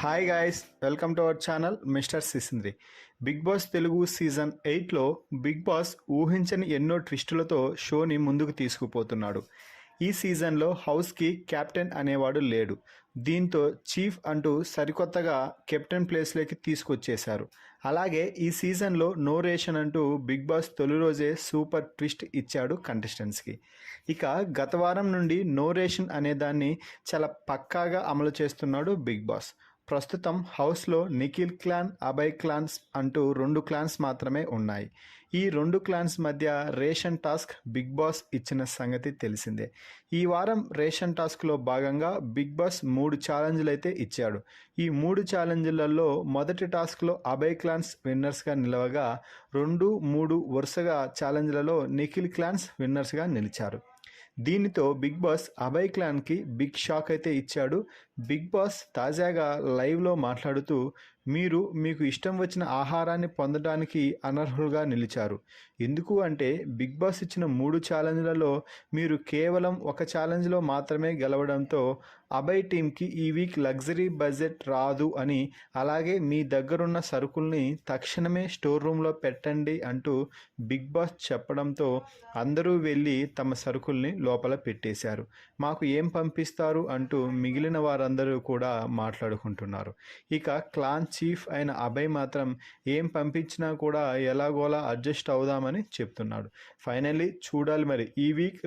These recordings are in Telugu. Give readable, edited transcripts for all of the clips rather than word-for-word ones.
Hi guys, welcome to our channel mister Sisindri. Bigg Boss Telugu season 8లో బిగ్ బాస్ ఊహించని ఎన్నో ట్విస్టులతో షోని ముందుకు తీసుకుపోతున్నాడు. ఈ సీజన్లో హౌస్కి కెప్టెన్ అనేవాడు లేడు. దీంతో చీఫ్ అంటూ సరికొత్తగా కెప్టెన్ ప్లేస్లోకి తీసుకొచ్చేశారు. అలాగే ఈ సీజన్లో నో రేషన్ అంటూ బిగ్ బాస్ తొలి రోజే సూపర్ ట్విస్ట్ ఇచ్చాడు కంటెస్టెంట్స్కి. ఇక గత వారం నుండి నో రేషన్ అనే దాన్ని చాలా పక్కాగా అమలు చేస్తున్నాడు బిగ్ బాస్. ప్రస్తుతం హౌస్లో నిఖిల్ క్లాన్, అభయ్ క్లాన్స్ అంటూ 2 క్లాన్స్ మాత్రమే ఉన్నాయి. ఈ 2 క్లాన్స్ మధ్య రేషన్ టాస్క్ బిగ్ బాస్ ఇచ్చిన సంగతి తెలిసిందే. ఈ వారం రేషన్ టాస్క్లో భాగంగా బిగ్ బాస్ 3 ఛాలెంజ్లు అయితే ఇచ్చాడు. ఈ 3 ఛాలెంజ్లలో మొదటి టాస్క్లో అభయ్ క్లాన్స్ విన్నర్స్గా నిలవగా 2, 3 వరుసగా ఛాలెంజ్లలో నిఖిల్ క్లాన్స్ విన్నర్స్గా నిలిచారు. దీనితో బిగ్ బాస్ అభయ్ క్లాన్కి బిగ్ షాక్ అయితే ఇచ్చాడు. బిగ్ బాస్ తాజాగా లైవ్లో మాట్లాడుతూ మీకు ఇష్టం వచ్చిన ఆహారాన్ని పొందడానికి అనర్హులుగా నిలిచారు. ఎందుకు అంటే బిగ్ బాస్ ఇచ్చిన 3 ఛాలెంజ్లలో మీరు కేవలం ఒక ఛాలెంజ్లో మాత్రమే గెలవడంతో అభయ్ టీంకి ఈ వీక్ లగ్జరీ బడ్జెట్ రాదు అని, అలాగే మీ దగ్గరున్న సరుకుల్ని తక్షణమే స్టోర్ రూమ్లో పెట్టండి అంటూ బిగ్ బాస్ చెప్పడంతో అందరూ వెళ్ళి తమ సరుకుల్ని లోపల పెట్టేశారు. మాకు ఏం పంపిస్తారు అంటూ మిగిలిన వారందరూ కూడా మాట్లాడుకుంటున్నారు. ఇక క్లాన్ చీఫ్ అయిన అభయ్ మాత్రం ఏం పంపించినా కూడా ఎలాగోలా అడ్జస్ట్ అవుదామని చెప్తున్నాడు. ఫైనల్లీ చూడాలి మరి ఈ వీక్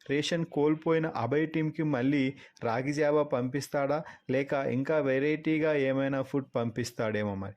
రేషన్ కోల్పోయిన అభయ్ టీంకి మళ్ళీ రాగి జావా పంపిస్తాడా, లేక ఇంకా వెరైటీగా ఏమైనా ఫుడ్ పంపిస్తాడేమో మరి.